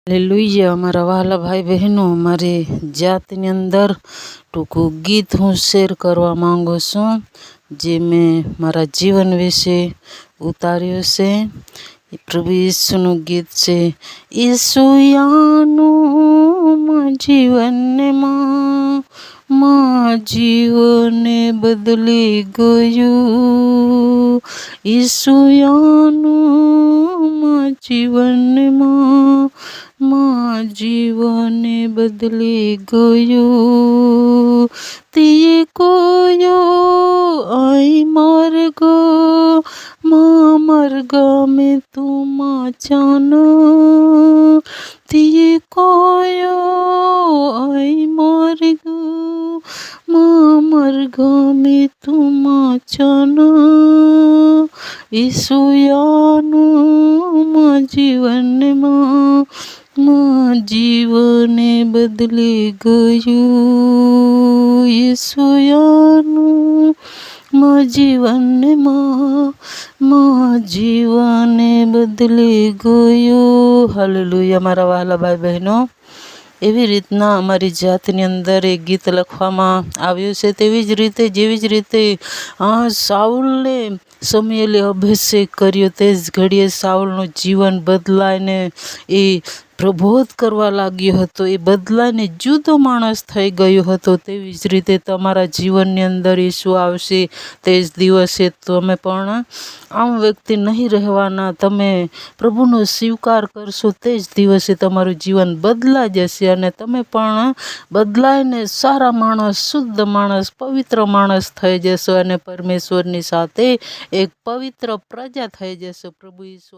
Hallelujah અમારા વહાલા ભાઈ બહેનો, મારી જાતની અંદર ટૂંકું ગીત હું શેર કરવા માંગુ છું, જે મેં મારા જીવન વિશે ઉતાર્યું છે. એ પ્રભુ ઈસુનું ગીત છે. ઈસુયાનું જીવનમાં જીવને બદલી ગયું. ઈસુયાનું જીવનમાં જીવને બદલી ગયું. તે કોયો આઈ માર્ગો માર્ગ में तुम जाना. તે કોયો આઈ માર્ગ में तुम जाना. ઈસુયાનું જીવનમાં જીવને બદલી ગયું. ઈસુયાનું જીવને બદલી ગયું. હાલેલુયા મારા વહાલા ભાઈ બહેનો, એવી રીતના અમારી જાતની અંદર એક ગીત લખવામાં આવ્યું છે. જેવી જ રીતે સાઉલને સમુએલે અભિષેક કર્યો, તે જ ઘડીએ સાઉલનું જીવન બદલાઈને એ પ્રબોધ કરવા લાગ્યો હતો. એ બદલાઈને જુદો માણસ થઈ ગયો હતો. તેવી જ રીતે તમારા જીવનની અંદર ઈસુ આવશે તે જ દિવસે તમે પણ આમ વ્યક્તિ નહીં રહેવાના. તમે પ્રભુનો સ્વીકાર કરશો તે જ દિવસે તમારું જીવન બદલાઈ જશે અને તમે પણ બદલાઈને સારા માણસ, શુદ્ધ માણસ, પવિત્ર માણસ થઈ જશો અને પરમેશ્વરની સાથે એક પવિત્ર પ્રજા થઈ જશો. પ્રભુ ઈસુ